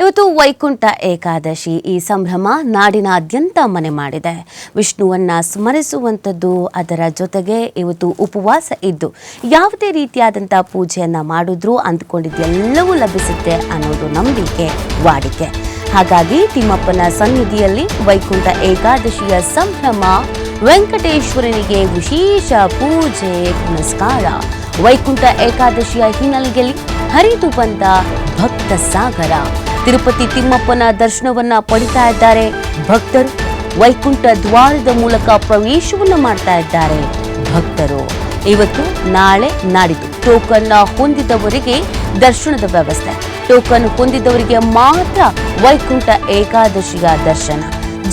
ಇವತ್ತು ವೈಕುಂಠ ಏಕಾದಶಿ ಈ ಸಂಭ್ರಮ ನಾಡಿನಾದ್ಯಂತ ಮನೆ ಮಾಡಿದೆ. ವಿಷ್ಣುವನ್ನ ಸ್ಮರಿಸುವಂಥದ್ದು, ಅದರ ಜೊತೆಗೆ ಇವತ್ತು ಉಪವಾಸ ಇದ್ದು ಯಾವುದೇ ರೀತಿಯಾದಂಥ ಪೂಜೆಯನ್ನು ಮಾಡಿದ್ರೂ ಅಂದ್ಕೊಂಡಿದ್ದೆಲ್ಲವೂ ಲಭಿಸುತ್ತೆ ಅನ್ನೋದು ನಂಬಿಕೆ, ವಾಡಿಕೆ. ಹಾಗಾಗಿ ತಿಮ್ಮಪ್ಪನ ಸನ್ನಿಧಿಯಲ್ಲಿ ವೈಕುಂಠ ಏಕಾದಶಿಯ ಸಂಭ್ರಮ, ವೆಂಕಟೇಶ್ವರನಿಗೆ ವಿಶೇಷ ಪೂಜೆ ಪುನಸ್ಕಾರ. ವೈಕುಂಠ ಏಕಾದಶಿಯ ಹಿನ್ನೆಲೆಯಲ್ಲಿ ಹರಿದು ಬಂದ ಭಕ್ತ ಸಾಗರ. ತಿರುಪತಿ ತಿಮ್ಮಪ್ಪನ ದರ್ಶನವನ್ನ ಪಡಿತಾ ಇದ್ದಾರೆ ಭಕ್ತರು. ವೈಕುಂಠ ದ್ವಾರದ ಮೂಲಕ ಪ್ರವೇಶವನ್ನ ಮಾಡ್ತಾ ಇದ್ದಾರೆ ಭಕ್ತರು. ಇವತ್ತು, ನಾಳೆ, ನಾಡಿದ್ದು ಟೋಕನ್ ಹೊಂದಿದವರಿಗೆ ದರ್ಶನದ ವ್ಯವಸ್ಥೆ. ಟೋಕನ್ ಹೊಂದಿದವರಿಗೆ ಮಾತ್ರ ವೈಕುಂಠ ಏಕಾದಶಿಯ ದರ್ಶನ.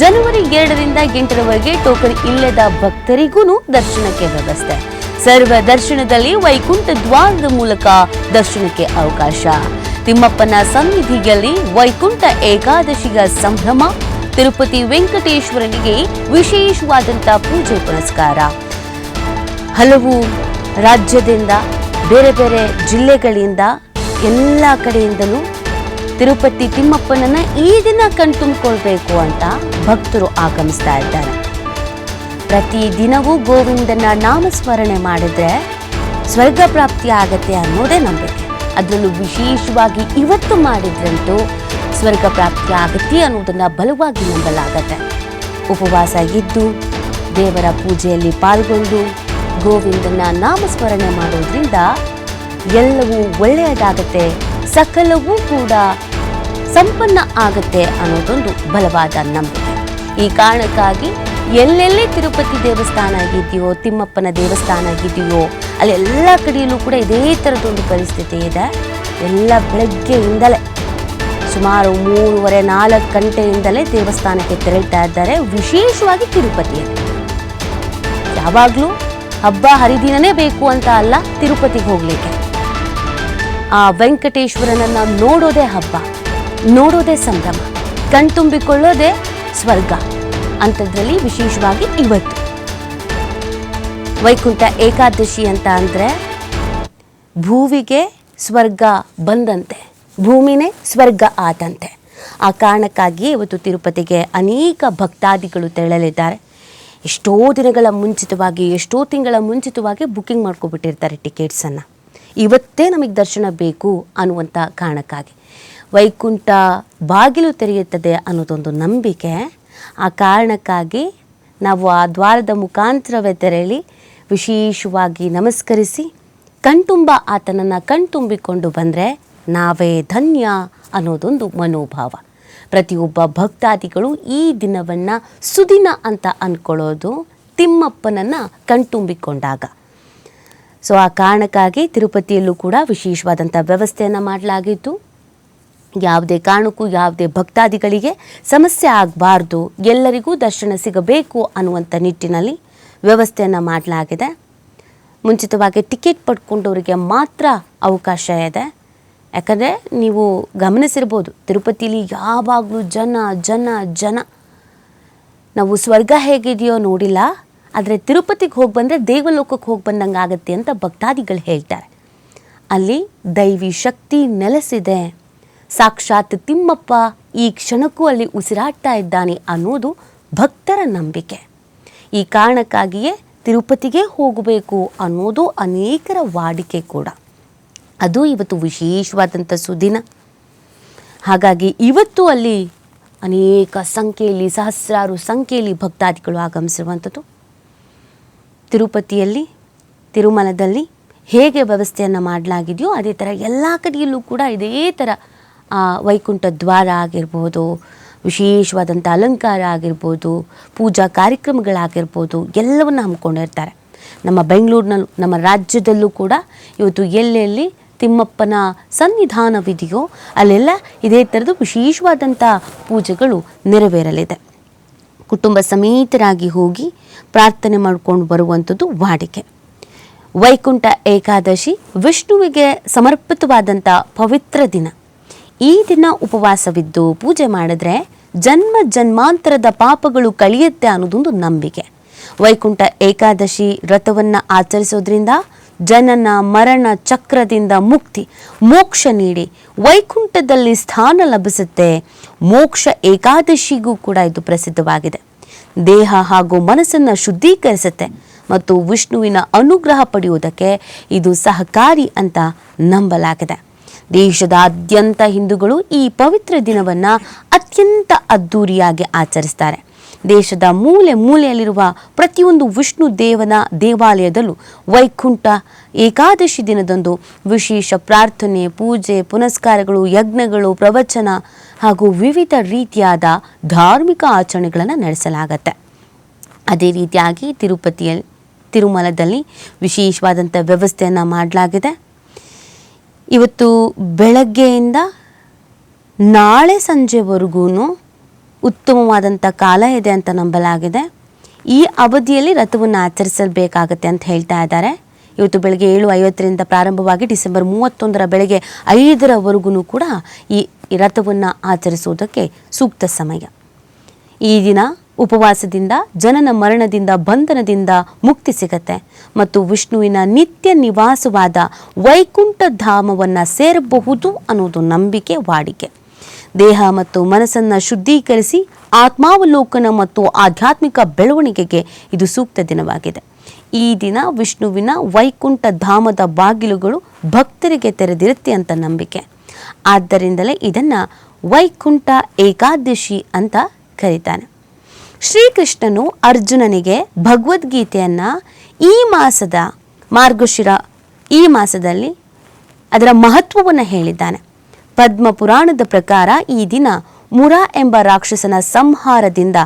ಜನವರಿ 2ರಿಂದ 8ರವರೆಗೆ ಟೋಕನ್ ಇಲ್ಲದ ಭಕ್ತರಿಗೂ ದರ್ಶನಕ್ಕೆ ವ್ಯವಸ್ಥೆ. ಸರ್ವ ದರ್ಶನದಲ್ಲಿ ವೈಕುಂಠ ದ್ವಾರದ ಮೂಲಕ ದರ್ಶನಕ್ಕೆ ಅವಕಾಶ. ತಿಮ್ಮಪ್ಪನ ಸನ್ನಿಧಿಯಲ್ಲಿ ವೈಕುಂಠ ಏಕಾದಶಿಯ ಸಂಭ್ರಮ. ತಿರುಪತಿ ವೆಂಕಟೇಶ್ವರನಿಗೆ ವಿಶೇಷವಾದಂಥ ಪೂಜೆ ಪುನಸ್ಕಾರ. ಹಲವು ರಾಜ್ಯದಿಂದ, ಬೇರೆ ಬೇರೆ ಜಿಲ್ಲೆಗಳಿಂದ, ಎಲ್ಲ ಕಡೆಯಿಂದಲೂ ತಿರುಪತಿ ತಿಮ್ಮಪ್ಪನನ್ನ ಈ ದಿನ ಕಣ್ತುಂಬಿಕೊಳ್ಬೇಕು ಅಂತ ಭಕ್ತರು ಆಗಮಿಸ್ತಾ ಇದ್ದಾರೆ. ಪ್ರತಿ ದಿನವೂ ಗೋವಿಂದನ ನಾಮಸ್ಮರಣೆ ಮಾಡಿದ್ರೆ ಸ್ವರ್ಗ ಪ್ರಾಪ್ತಿ ಆಗತ್ತೆ ಅನ್ನೋದೇ ನಂಬಿಕೆ. ಅದರಲ್ಲೂ ವಿಶೇಷವಾಗಿ ಇವತ್ತು ಮಾಡಿದ್ರಂತೂ ಸ್ವರ್ಗ ಪ್ರಾಪ್ತಿ ಆಗತ್ತೆ ಅನ್ನೋದನ್ನ ಬಲವಾಗಿ ನಂಬಲಾಗತ್ತೆ. ಉಪವಾಸ ಇದ್ದು ದೇವರ ಪೂಜೆಯಲ್ಲಿ ಪಾಲ್ಗೊಂಡು ಗೋವಿಂದನ ನಾಮಸ್ಮರಣೆ ಮಾಡೋದ್ರಿಂದ ಎಲ್ಲವೂ ಒಳ್ಳೆಯದಾಗತ್ತೆ, ಸಕಲವೂ ಕೂಡ ಸಂಪನ್ನ ಆಗತ್ತೆ ಅನ್ನೋದೊಂದು ಬಲವಾದ ನಂಬಿಕೆ. ಈ ಕಾರಣಕ್ಕಾಗಿ ಎಲ್ಲೆಲ್ಲಿ ತಿರುಪತಿ ದೇವಸ್ಥಾನ ಆಗಿದೆಯೋ, ತಿಮ್ಮಪ್ಪನ ದೇವಸ್ಥಾನ ಆಗಿದೆಯೋ, ಅಲ್ಲೆಲ್ಲ ಕಡೆಯಲ್ಲೂ ಕೂಡ ಇದೇ ಥರದೊಂದು ಪರಿಸ್ಥಿತಿ ಇದೆ. ಎಲ್ಲ ಬೆಳಗ್ಗೆಯಿಂದಲೇ ಸುಮಾರು 3:30-4 ಗಂಟೆಯಿಂದಲೇ ದೇವಸ್ಥಾನಕ್ಕೆ ತೆರಳ್ತಾ ಇದ್ದಾರೆ. ವಿಶೇಷವಾಗಿ ತಿರುಪತಿಯಲ್ಲಿ ಯಾವಾಗಲೂ ಹಬ್ಬ ಹರಿದಿನನೇ ಬೇಕು ಅಂತ ಅಲ್ಲ, ತಿರುಪತಿಗೆ ಹೋಗ್ಲಿಕ್ಕೆ ಆ ವೆಂಕಟೇಶ್ವರನನ್ನ ನೋಡೋದೇ ಹಬ್ಬ, ನೋಡೋದೇ ಸಂಭ್ರಮ, ಕಣ್ತುಂಬಿಕೊಳ್ಳೋದೇ ಸ್ವರ್ಗ. ಅಂಥದ್ರಲ್ಲಿ ವಿಶೇಷವಾಗಿ ಇವತ್ತು ವೈಕುಂಠ ಏಕಾದಶಿ ಅಂತ ಅಂದರೆ ಭೂವಿಗೆ ಸ್ವರ್ಗ ಬಂದಂತೆ, ಭೂಮಿನೇ ಸ್ವರ್ಗ ಆದಂತೆ. ಆ ಕಾರಣಕ್ಕಾಗಿ ಇವತ್ತು ತಿರುಪತಿಗೆ ಅನೇಕ ಭಕ್ತಾದಿಗಳು ತೆರಳಲಿದ್ದಾರೆ. ಎಷ್ಟೋ ದಿನಗಳ ಮುಂಚಿತವಾಗಿ, ಎಷ್ಟೋ ತಿಂಗಳ ಮುಂಚಿತವಾಗಿ ಬುಕ್ಕಿಂಗ್ ಮಾಡ್ಕೊಬಿಟ್ಟಿರ್ತಾರೆ ಟಿಕೆಟ್ಸನ್ನು. ಇವತ್ತೇ ನಮಗೆ ದರ್ಶನ ಬೇಕು ಅನ್ನುವಂಥ ಕಾರಣಕ್ಕಾಗಿ ವೈಕುಂಠ ಬಾಗಿಲು ತೆರೆಯುತ್ತದೆ ಅನ್ನೋದೊಂದು ನಂಬಿಕೆ. ಆ ಕಾರಣಕ್ಕಾಗಿ ನಾವು ಆ ದ್ವಾರದ ಮುಖಾಂತರವೇ ತೆರಳಿ ವಿಶೇಷವಾಗಿ ನಮಸ್ಕರಿಸಿ ಕಣ್ತುಂಬ ಆತನನ್ನು ಕಣ್ತುಂಬಿಕೊಂಡು ಬಂದರೆ ನಾವೇ ಧನ್ಯ ಅನ್ನೋದೊಂದು ಮನೋಭಾವ. ಪ್ರತಿಯೊಬ್ಬ ಭಕ್ತಾದಿಗಳು ಈ ದಿನವನ್ನು ಸುದಿನ ಅಂತ ಅಂದ್ಕೊಳ್ಳೋದು ತಿಮ್ಮಪ್ಪನನ್ನು ಕಣ್ತುಂಬಿಕೊಂಡಾಗ. ಸೊ ಆ ಕಾರಣಕ್ಕಾಗಿ ತಿರುಪತಿಯಲ್ಲೂ ಕೂಡ ವಿಶೇಷವಾದಂಥ ವ್ಯವಸ್ಥೆಯನ್ನು ಮಾಡಲಾಗಿದ್ದು, ಯಾವುದೇ ಕಾರಣಕ್ಕೂ ಯಾವುದೇ ಭಕ್ತಾದಿಗಳಿಗೆ ಸಮಸ್ಯೆ ಆಗಬಾರ್ದು, ಎಲ್ಲರಿಗೂ ದರ್ಶನ ಸಿಗಬೇಕು ಅನ್ನುವಂಥ ನಿಟ್ಟಿನಲ್ಲಿ ವ್ಯವಸ್ಥೆಯನ್ನು ಮಾಡಲಾಗಿದೆ. ಮುಂಚಿತವಾಗಿ ಟಿಕೆಟ್ ಪಡ್ಕೊಂಡವರಿಗೆ ಮಾತ್ರ ಅವಕಾಶ ಇದೆ. ಯಾಕಂದರೆ ನೀವು ಗಮನಿಸಿರ್ಬೋದು, ತಿರುಪತಿಲಿ ಯಾವಾಗಲೂ ಜನ ಜನ ಜನ. ನಾವು ಸ್ವರ್ಗ ಹೇಗಿದೆಯೋ ನೋಡಿಲ್ಲ, ಆದರೆ ತಿರುಪತಿಗೆ ಹೋಗಿ ಬಂದರೆ ದೇವಲೋಕಕ್ಕೆ ಹೋಗಿ ಬಂದಂಗೆ ಆಗುತ್ತೆ ಅಂತ ಭಕ್ತಾದಿಗಳು ಹೇಳ್ತಾರೆ. ಅಲ್ಲಿ ದೈವಿ ಶಕ್ತಿ ನೆಲೆಸಿದೆ. ಸಾಕ್ಷಾತ್ ತಿಮ್ಮಪ್ಪ ಈ ಕ್ಷಣಕ್ಕೂ ಅಲ್ಲಿ ಉಸಿರಾಡ್ತಾ ಇದ್ದಾನೆ ಅನ್ನೋದು ಭಕ್ತರ ನಂಬಿಕೆ. ಈ ಕಾರಣಕ್ಕಾಗಿಯೇ ತಿರುಪತಿಗೆ ಹೋಗಬೇಕು ಅನ್ನೋದು ಅನೇಕರ ವಾಡಿಕೆ ಕೂಡ. ಅದು ಇವತ್ತು ವಿಶೇಷವಾದಂಥ ಸುದಿನ. ಹಾಗಾಗಿ ಇವತ್ತು ಅಲ್ಲಿ ಅನೇಕ ಸಂಖ್ಯೆಯಲ್ಲಿ, ಸಹಸ್ರಾರು ಸಂಖ್ಯೆಯಲ್ಲಿ ಭಕ್ತಾದಿಗಳು ಆಗಮಿಸಿರುವಂಥದ್ದು. ತಿರುಪತಿಯಲ್ಲಿ, ತಿರುಮಲದಲ್ಲಿ ಹೇಗೆ ವ್ಯವಸ್ಥೆಯನ್ನು ಮಾಡಲಾಗಿದೆಯೋ ಅದೇ ಥರ ಎಲ್ಲ ಕಡೆಯಲ್ಲೂ ಕೂಡ ಇದೇ ಥರ ವೈಕುಂಠ ದ್ವಾರ ಆಗಿರ್ಬೋದು, ವಿಶೇಷವಾದಂಥ ಅಲಂಕಾರ ಆಗಿರ್ಬೋದು, ಪೂಜಾ ಕಾರ್ಯಕ್ರಮಗಳಾಗಿರ್ಬೋದು, ಎಲ್ಲವನ್ನು ಹಮ್ಮಿಕೊಂಡಿರ್ತಾರೆ. ನಮ್ಮ ಬೆಂಗಳೂರಿನಲ್ಲೂ, ನಮ್ಮ ರಾಜ್ಯದಲ್ಲೂ ಕೂಡ ಇವತ್ತು ಎಲ್ಲೆಲ್ಲಿ ತಿಮ್ಮಪ್ಪನ ಸನ್ನಿಧಾನವಿದೆಯೋ ಅಲ್ಲೆಲ್ಲ ಇದೇ ಥರದ್ದು ವಿಶೇಷವಾದಂಥ ಪೂಜೆಗಳು ನೆರವೇರಲಿದೆ. ಕುಟುಂಬ ಸಮೇತರಾಗಿ ಹೋಗಿ ಪ್ರಾರ್ಥನೆ ಮಾಡಿಕೊಂಡು ಬರುವಂಥದ್ದು ವಾಡಿಕೆ. ವೈಕುಂಠ ಏಕಾದಶಿ ವಿಷ್ಣುವಿಗೆ ಸಮರ್ಪಿತವಾದಂಥ ಪವಿತ್ರ ದಿನ. ಈ ದಿನ ಉಪವಾಸವಿದ್ದು ಪೂಜೆ ಮಾಡಿದ್ರೆ ಜನ್ಮ ಜನ್ಮಾಂತರದ ಪಾಪಗಳು ಕಳೆಯುತ್ತೆ ಅನ್ನೋದೊಂದು ನಂಬಿಕೆ. ವೈಕುಂಠ ಏಕಾದಶಿ ವ್ರತವನ್ನು ಆಚರಿಸೋದ್ರಿಂದ ಜನನ ಮರಣ ಚಕ್ರದಿಂದ ಮುಕ್ತಿ ಮೋಕ್ಷ ನೀಡಿ ವೈಕುಂಠದಲ್ಲಿ ಸ್ಥಾನ ಲಭಿಸುತ್ತೆ. ಮೋಕ್ಷ ಏಕಾದಶಿಗೂ ಕೂಡ ಇದು ಪ್ರಸಿದ್ಧವಾಗಿದೆ. ದೇಹ ಹಾಗೂ ಮನಸ್ಸನ್ನು ಶುದ್ಧೀಕರಿಸುತ್ತೆ ಮತ್ತು ವಿಷ್ಣುವಿನ ಅನುಗ್ರಹ ಪಡೆಯುವುದಕ್ಕೆ ಇದು ಸಹಕಾರಿ ಅಂತ ನಂಬಲಾಗಿದೆ. ದೇಶದಾದ್ಯಂತ ಹಿಂದೂಗಳು ಈ ಪವಿತ್ರ ದಿನವನ್ನು ಅತ್ಯಂತ ಅದ್ಧೂರಿಯಾಗಿ ಆಚರಿಸ್ತಾರೆ. ದೇಶದ ಮೂಲೆ ಮೂಲೆಯಲ್ಲಿರುವ ಪ್ರತಿಯೊಂದು ವಿಷ್ಣು ದೇವನ ದೇವಾಲಯದಲ್ಲೂ ವೈಕುಂಠ ಏಕಾದಶಿ ದಿನದಂದು ವಿಶೇಷ ಪ್ರಾರ್ಥನೆ, ಪೂಜೆ, ಪುನಸ್ಕಾರಗಳು, ಯಜ್ಞಗಳು, ಪ್ರವಚನ ಹಾಗೂ ವಿವಿಧ ರೀತಿಯಾದ ಧಾರ್ಮಿಕ ಆಚರಣೆಗಳನ್ನು ನಡೆಸಲಾಗತ್ತೆ. ಅದೇ ರೀತಿಯಾಗಿ ತಿರುಮಲದಲ್ಲಿ ವಿಶೇಷವಾದಂಥ ವ್ಯವಸ್ಥೆಯನ್ನು ಮಾಡಲಾಗಿದೆ. ಇವತ್ತು ಬೆಳಗ್ಗೆಯಿಂದ ನಾಳೆ ಸಂಜೆವರೆಗೂ ಉತ್ತಮವಾದಂಥ ಕಾಲ ಇದೆ ಅಂತ ನಂಬಲಾಗಿದೆ. ಈ ಅವಧಿಯಲ್ಲಿ ರಥವನ್ನು ಆಚರಿಸಬೇಕಾಗತ್ತೆ ಅಂತ ಹೇಳ್ತಾ ಇದ್ದಾರೆ. ಇವತ್ತು ಬೆಳಗ್ಗೆ 7:50 ಪ್ರಾರಂಭವಾಗಿ ಡಿಸೆಂಬರ್ 31 ಬೆಳಗ್ಗೆ 5 ಕೂಡ ಈ ರಥವನ್ನು ಆಚರಿಸುವುದಕ್ಕೆ ಸೂಕ್ತ ಸಮಯ. ಈ ದಿನ ಉಪವಾಸದಿಂದ, ಜನನ ಮರಣದಿಂದ, ಬಂಧನದಿಂದ ಮುಕ್ತಿ ಸಿಗತ್ತೆ ಮತ್ತು ವಿಷ್ಣುವಿನ ನಿತ್ಯ ನಿವಾಸವಾದ ವೈಕುಂಠ ಧಾಮವನ್ನು ಸೇರಬಹುದು ಅನ್ನೋದು ನಂಬಿಕೆ, ವಾಡಿಕೆ. ದೇಹ ಮತ್ತು ಮನಸ್ಸನ್ನು ಶುದ್ಧೀಕರಿಸಿ ಆತ್ಮಾವಲೋಕನ ಮತ್ತು ಆಧ್ಯಾತ್ಮಿಕ ಬೆಳವಣಿಗೆಗೆ ಇದು ಸೂಕ್ತ ದಿನವಾಗಿದೆ. ಈ ದಿನ ವಿಷ್ಣುವಿನ ವೈಕುಂಠ ಧಾಮದ ಬಾಗಿಲುಗಳು ಭಕ್ತರಿಗೆ ತೆರೆದಿರುತ್ತೆ ಅಂತ ನಂಬಿಕೆ. ಆದ್ದರಿಂದಲೇ ಇದನ್ನು ವೈಕುಂಠ ಏಕಾದಶಿ ಅಂತ ಕರೀತಾನೆ. ಶ್ರೀಕೃಷ್ಣನು ಅರ್ಜುನನಿಗೆ ಭಗವದ್ಗೀತೆಯನ್ನು ಈ ಮಾಸದ ಮಾರ್ಗಶಿರ ಈ ಮಾಸದಲ್ಲಿ ಅದರ ಮಹತ್ವವನ್ನು ಹೇಳಿದ್ದಾನೆ. ಪದ್ಮ ಪುರಾಣದ ಪ್ರಕಾರ ಈ ದಿನ ಮುರ ಎಂಬ ರಾಕ್ಷಸನ ಸಂಹಾರದಿಂದ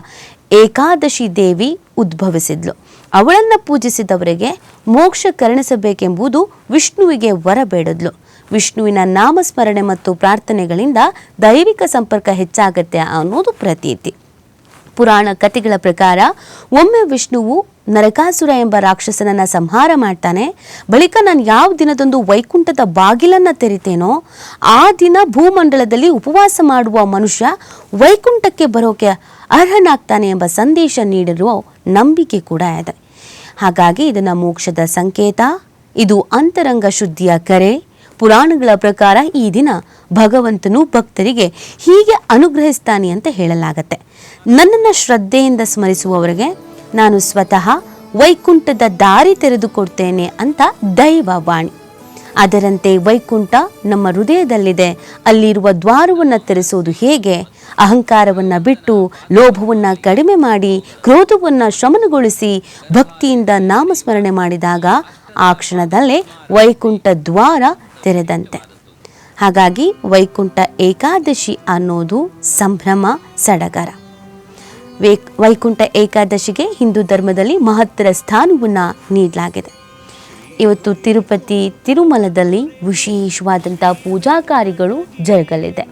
ಏಕಾದಶಿ ದೇವಿ ಉದ್ಭವಿಸಿದ್ಲು. ಅವಳನ್ನು ಪೂಜಿಸಿದವರಿಗೆ ಮೋಕ್ಷ ಕರುಣಿಸಬೇಕೆಂಬುದು ವಿಷ್ಣುವಿಗೆ ವರ ಬೇಡಿದ್ಲು. ವಿಷ್ಣುವಿನ ನಾಮಸ್ಮರಣೆ ಮತ್ತು ಪ್ರಾರ್ಥನೆಗಳಿಂದ ದೈವಿಕ ಸಂಪರ್ಕ ಹೆಚ್ಚಾಗತ್ತೆ ಅನ್ನೋದು ಪ್ರತೀತಿ. ಪುರಾಣ ಕಥೆಗಳ ಪ್ರಕಾರ ಒಮ್ಮೆ ವಿಷ್ಣುವು ನರಕಾಸುರ ಎಂಬ ರಾಕ್ಷಸನನ್ನು ಸಂಹಾರ ಮಾಡ್ತಾನೆ. ಬಳಿಕ ನಾನು ಯಾವ ದಿನದಂದು ವೈಕುಂಠದ ಬಾಗಿಲನ್ನು ತೆರಿತೇನೋ ಆ ದಿನ ಭೂಮಂಡಲದಲ್ಲಿ ಉಪವಾಸ ಮಾಡುವ ಮನುಷ್ಯ ವೈಕುಂಠಕ್ಕೆ ಬರೋಕೆ ಅರ್ಹನಾಗ್ತಾನೆ ಎಂಬ ಸಂದೇಶ ನೀಡಿರುವ ನಂಬಿಕೆ ಕೂಡ ಇದೆ. ಹಾಗಾಗಿ ಇದನ್ನು ಮೋಕ್ಷದ ಸಂಕೇತ, ಇದು ಅಂತರಂಗ ಶುದ್ಧಿಯ ಕರೆ. ಪುರಾಣಗಳ ಪ್ರಕಾರ ಈ ದಿನ ಭಗವಂತನು ಭಕ್ತರಿಗೆ ಹೀಗೆ ಅನುಗ್ರಹಿಸ್ತಾನೆ ಅಂತ ಹೇಳಲಾಗತ್ತೆ. ನನ್ನನ್ನು ಶ್ರದ್ಧೆಯಿಂದ ಸ್ಮರಿಸುವವರಿಗೆ ನಾನು ಸ್ವತಃ ವೈಕುಂಠದ ದಾರಿ ತೆರೆದುಕೊಡ್ತೇನೆ ಅಂತ ದೈವವಾಣಿ. ಅದರಂತೆ ವೈಕುಂಠ ನಮ್ಮ ಹೃದಯದಲ್ಲಿದೆ. ಅಲ್ಲಿರುವ ದ್ವಾರವನ್ನು ತೆರೆಸೋದು ಹೇಗೆ? ಅಹಂಕಾರವನ್ನು ಬಿಟ್ಟು, ಲೋಭವನ್ನು ಕಡಿಮೆ ಮಾಡಿ, ಕ್ರೋಧವನ್ನು ಶಮನಗೊಳಿಸಿ ಭಕ್ತಿಯಿಂದ ನಾಮಸ್ಮರಣೆ ಮಾಡಿದಾಗ ಆ ಕ್ಷಣದಲ್ಲೇ ವೈಕುಂಠ ದ್ವಾರ ತೆರೆದಂತೆ. ಹಾಗಾಗಿ ವೈಕುಂಠ ಏಕಾದಶಿ ಅನ್ನೋದು ಸಂಭ್ರಮ, ಸಡಗರ. ವೈಕುಂಠ ಏಕಾದಶಿಗೆ ಹಿಂದೂ ಧರ್ಮದಲ್ಲಿ ಮಹತ್ತರ ಸ್ಥಾನವನ್ನು ನೀಡಲಾಗಿದೆ. ಇವತ್ತು ತಿರುಮಲದಲ್ಲಿ ವಿಶೇಷವಾದಂಥ ಪೂಜಾ ಕಾರ್ಯಗಳು ಜರುಗಲಿದೆ.